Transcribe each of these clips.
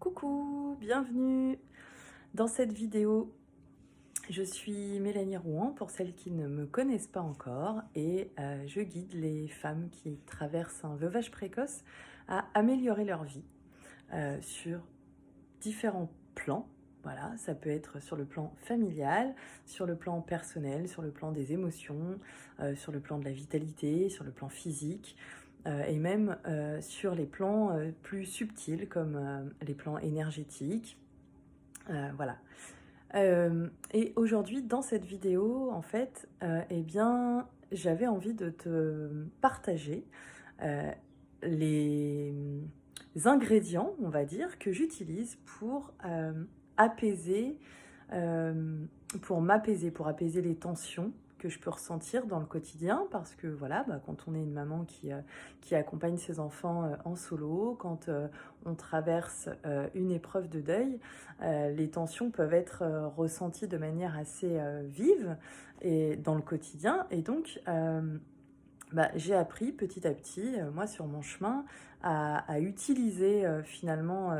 Coucou, bienvenue dans cette vidéo. Je suis Mélanie Rouen pour celles qui ne me connaissent pas encore et je guide les femmes qui traversent un veuvage précoce à améliorer leur vie sur différents plans. Voilà, ça peut être sur le plan familial, sur le plan personnel, sur le plan des émotions, sur le plan de la vitalité, sur le plan physique, et même sur les plans plus subtils comme les plans énergétiques. Voilà. Et aujourd'hui, dans cette vidéo, en fait, eh bien, j'avais envie de te partager euh, les ingrédients, on va dire, que j'utilise pour apaiser, euh, pour m'apaiser, pour apaiser les tensions que je peux ressentir dans le quotidien, parce que voilà, bah, quand on est une maman qui accompagne ses enfants en solo, quand on traverse une épreuve de deuil, les tensions peuvent être ressenties de manière assez vive et dans le quotidien. Et donc, j'ai appris petit à petit, moi sur mon chemin, à utiliser finalement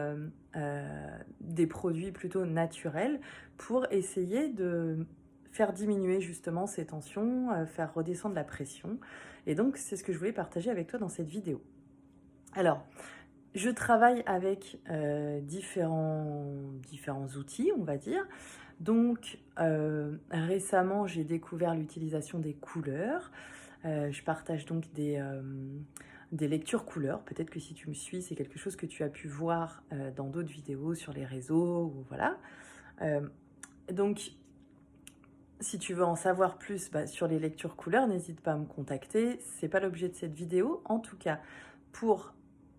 des produits plutôt naturels pour essayer de faire diminuer justement ces tensions, faire redescendre la pression. Et donc c'est ce que je voulais partager avec toi dans cette vidéo. Alors, je travaille avec différents outils, on va dire. Donc, récemment, j'ai découvert l'utilisation des couleurs. Je partage donc des lectures couleurs. Peut-être que si tu me suis, c'est quelque chose que tu as pu voir dans d'autres vidéos sur les réseaux, ou voilà. Euh, donc, si tu veux en savoir plus sur les lectures couleurs, n'hésite pas à me contacter. C'est pas l'objet de cette vidéo. En tout cas, pour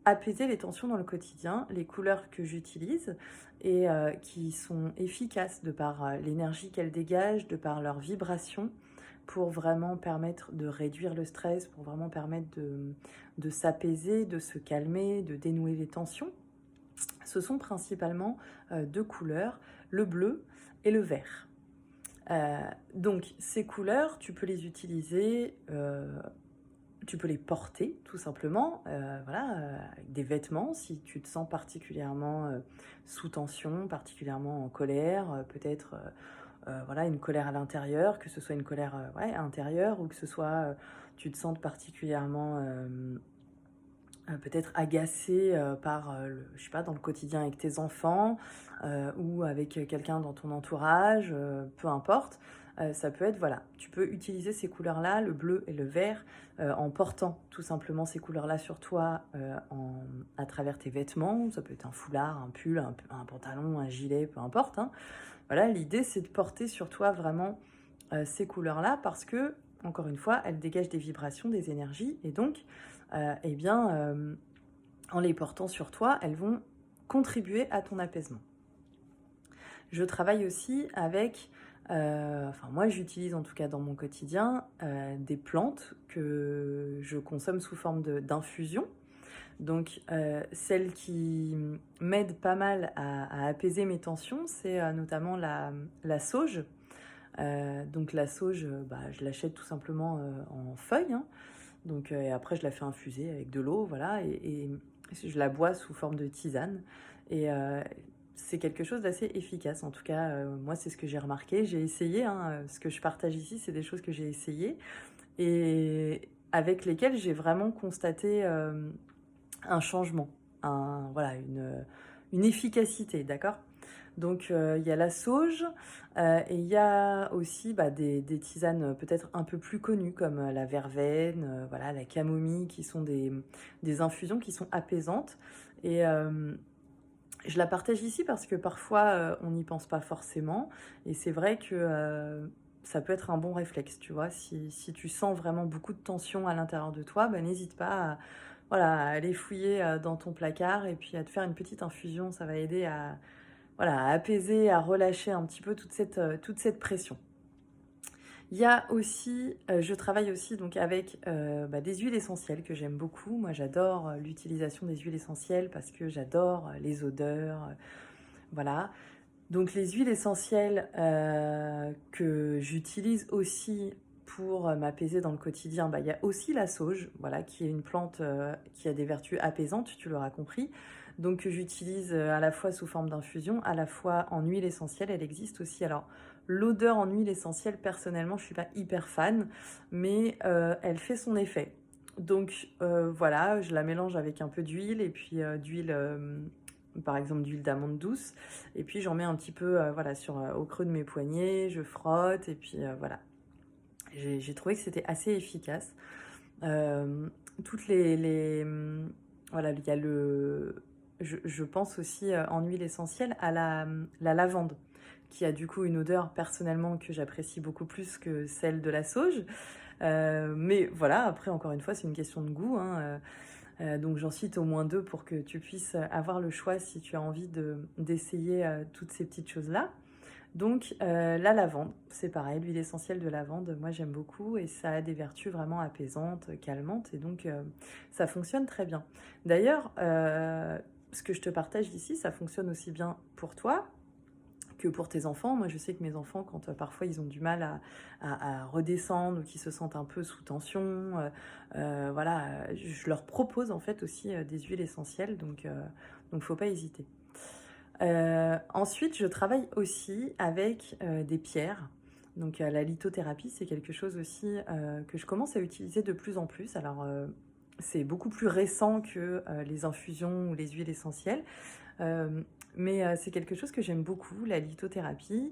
apaiser les tensions dans le quotidien, les couleurs que j'utilise et qui sont efficaces de par l'énergie qu'elles dégagent, de par leur vibration, pour vraiment permettre de réduire le stress, pour vraiment permettre de s'apaiser, de se calmer, de dénouer les tensions. Ce sont principalement deux couleurs, le bleu et le vert. Donc ces couleurs, tu peux les utiliser, tu peux les porter tout simplement, avec des vêtements si tu te sens particulièrement sous tension, particulièrement en colère, peut-être une colère à l'intérieur, que ce soit une colère intérieure ou que ce soit tu te sentes particulièrement peut-être agacé par, je sais pas, dans le quotidien avec tes enfants ou avec quelqu'un dans ton entourage, peu importe. Ça peut être, voilà, tu peux utiliser ces couleurs-là, le bleu et le vert, en portant tout simplement ces couleurs-là sur toi à travers tes vêtements. Ça peut être un foulard, un pull, un pantalon, un gilet, peu importe, hein. Voilà, l'idée c'est de porter sur toi vraiment ces couleurs-là parce que, encore une fois, elles dégagent des vibrations, des énergies et donc, en les portant sur toi, elles vont contribuer à ton apaisement. Je travaille aussi avec, moi j'utilise en tout cas dans mon quotidien des plantes que je consomme sous forme d'infusion. Donc celle qui m'aide pas mal à apaiser mes tensions, c'est notamment la sauge. Donc la sauge, je l'achète tout simplement en feuilles, hein. Donc, et après, je la fais infuser avec de l'eau, voilà, et je la bois sous forme de tisane. Et c'est quelque chose d'assez efficace. En tout cas, moi, c'est ce que j'ai remarqué. J'ai essayé, hein, ce que je partage ici, c'est des choses que j'ai essayées et avec lesquelles j'ai vraiment constaté un changement, une efficacité, d'accord? Donc il y a la sauge et il y a aussi des tisanes peut-être un peu plus connues comme la verveine, voilà, la camomille, qui sont des infusions qui sont apaisantes. Et je la partage ici parce que parfois on n'y pense pas forcément. Et c'est vrai que ça peut être un bon réflexe, tu vois. Si tu sens vraiment beaucoup de tension à l'intérieur de toi, n'hésite pas à aller fouiller dans ton placard et puis à te faire une petite infusion. Ça va aider à apaiser, à relâcher un petit peu toute cette pression. Il y a aussi, je travaille aussi donc avec des huiles essentielles que j'aime beaucoup. Moi, j'adore l'utilisation des huiles essentielles parce que j'adore les odeurs, voilà. Donc les huiles essentielles que j'utilise aussi pour m'apaiser dans le quotidien, il y a aussi la sauge, voilà, qui est une plante qui a des vertus apaisantes, tu l'auras compris. Donc que j'utilise à la fois sous forme d'infusion, à la fois en huile essentielle, elle existe aussi. Alors l'odeur en huile essentielle, personnellement, je suis pas hyper fan, mais elle fait son effet. Donc voilà, je la mélange avec un peu d'huile et puis d'huile, par exemple d'huile d'amande douce. Et puis j'en mets un petit peu voilà, au creux de mes poignets, je frotte et puis voilà. J'ai trouvé que c'était assez efficace. Euh, toutes voilà, il y a je pense aussi en huile essentielle à la lavande, qui a du coup une odeur personnellement que j'apprécie beaucoup plus que celle de la sauge. Mais voilà, après, encore une fois, c'est une question de goût, hein. Donc j'en cite au moins deux pour que tu puisses avoir le choix si tu as envie d'essayer toutes ces petites choses-là. Donc la lavande, c'est pareil, l'huile essentielle de lavande, moi j'aime beaucoup et ça a des vertus vraiment apaisantes, calmantes et donc ça fonctionne très bien. D'ailleurs, ce que je te partage ici, ça fonctionne aussi bien pour toi que pour tes enfants. Moi je sais que mes enfants, quand parfois ils ont du mal à redescendre ou qu'ils se sentent un peu sous tension, voilà, je leur propose en fait aussi des huiles essentielles, donc faut pas hésiter. Ensuite, je travaille aussi avec des pierres. Donc la lithothérapie, c'est quelque chose aussi que je commence à utiliser de plus en plus. Alors c'est beaucoup plus récent que les infusions ou les huiles essentielles. Mais c'est quelque chose que j'aime beaucoup, la lithothérapie.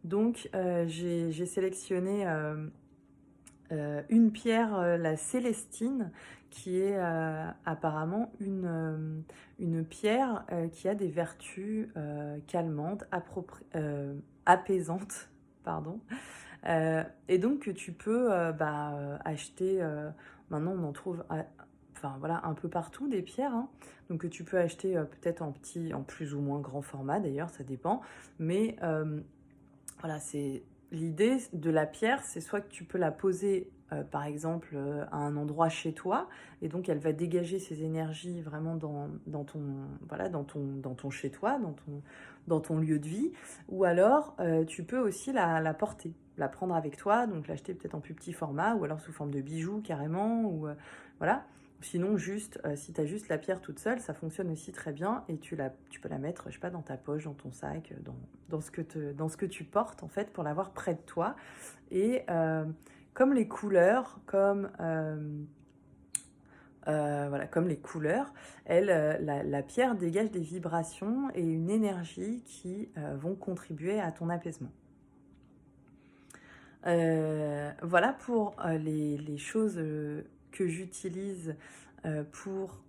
Donc j'ai sélectionné une pierre, la célestine, qui est apparemment une pierre qui a des vertus calmantes, apaisantes, pardon. Et donc que tu peux acheter, maintenant on en trouve enfin, voilà, un peu partout des pierres, hein. Donc que tu peux acheter peut-être en plus ou moins grand format d'ailleurs, ça dépend. Mais voilà, c'est l'idée de la pierre, c'est soit que tu peux la poser par exemple à un endroit chez toi et donc elle va dégager ses énergies vraiment dans ton voilà dans ton chez toi, dans ton lieu de vie, ou alors tu peux aussi la porter, la prendre avec toi, donc l'acheter peut-être en plus petit format ou alors sous forme de bijoux carrément, ou voilà. Sinon, juste, si tu as juste la pierre toute seule, ça fonctionne aussi très bien et tu peux la mettre, je sais pas, dans ta poche, dans ton sac, dans ce que tu portes en fait pour l'avoir près de toi. Et comme les couleurs, voilà, comme les couleurs, la pierre dégage des vibrations et une énergie qui vont contribuer à ton apaisement. Voilà pour les choses que j'utilise pour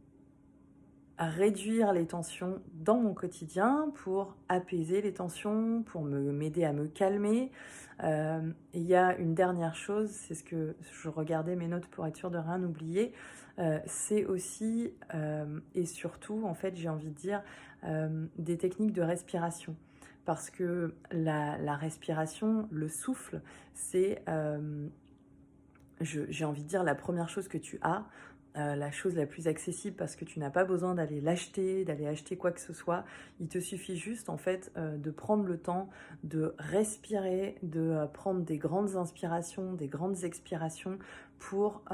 réduire les tensions dans mon quotidien, pour apaiser les tensions, pour m'aider à me calmer. Il y a une dernière chose, c'est ce que je regardais mes notes pour être sûre de rien oublier, c'est aussi et surtout, en fait, j'ai envie de dire, des techniques de respiration. Parce que la respiration, le souffle, c'est, j'ai envie de dire, la première chose que tu as, la chose la plus accessible parce que tu n'as pas besoin d'aller l'acheter, d'aller acheter quoi que ce soit. Il te suffit juste en fait de prendre le temps de respirer, de prendre des grandes inspirations, des grandes expirations pour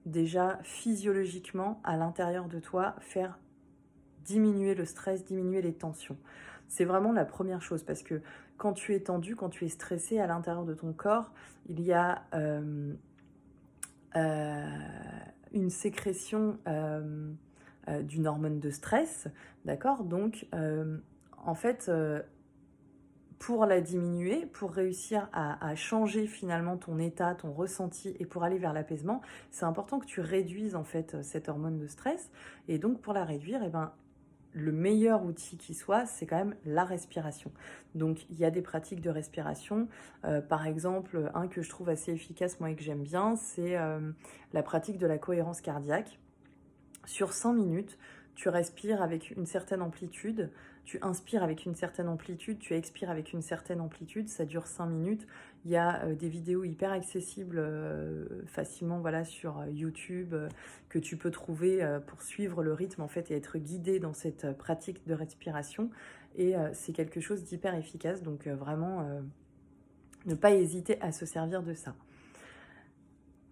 déjà physiologiquement à l'intérieur de toi faire diminuer le stress, diminuer les tensions. C'est vraiment la première chose parce que quand tu es tendu, quand tu es stressé à l'intérieur de ton corps, il y a une sécrétion d'une hormone de stress, d'accord? Donc, en fait, pour la diminuer, pour réussir à changer finalement ton état, ton ressenti et pour aller vers l'apaisement, c'est important que tu réduises en fait cette hormone de stress. Et donc, pour la réduire, eh ben, le meilleur outil qui soit, c'est quand même la respiration. Donc, il y a des pratiques de respiration. Par exemple, un que je trouve assez efficace, moi, et que j'aime bien, c'est la pratique de la cohérence cardiaque. Sur 100 minutes, tu respires avec une certaine amplitude, tu inspires avec une certaine amplitude, tu expires avec une certaine amplitude, ça dure 5 minutes. Il y a des vidéos hyper accessibles facilement voilà, sur YouTube que tu peux trouver pour suivre le rythme en fait, et être guidé dans cette pratique de respiration. Et c'est quelque chose d'hyper efficace, donc vraiment ne pas hésiter à se servir de ça.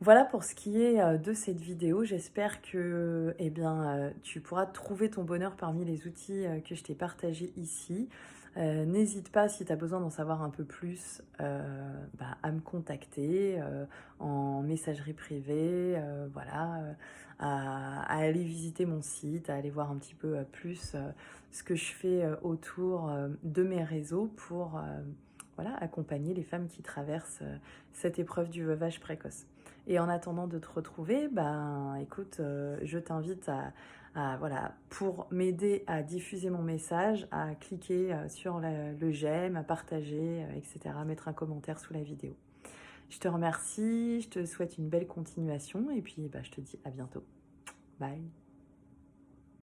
Voilà pour ce qui est de cette vidéo. J'espère que tu pourras trouver ton bonheur parmi les outils que je t'ai partagés ici. N'hésite pas, si tu as besoin d'en savoir un peu plus, à me contacter en messagerie privée, à aller visiter mon site, à aller voir un petit peu plus ce que je fais autour de mes réseaux pour accompagner les femmes qui traversent cette épreuve du veuvage précoce. Et en attendant de te retrouver, écoute, je t'invite voilà, pour m'aider à diffuser mon message, à cliquer sur le j'aime, à partager, etc., à mettre un commentaire sous la vidéo. Je te remercie, je te souhaite une belle continuation et puis je te dis à bientôt. Bye.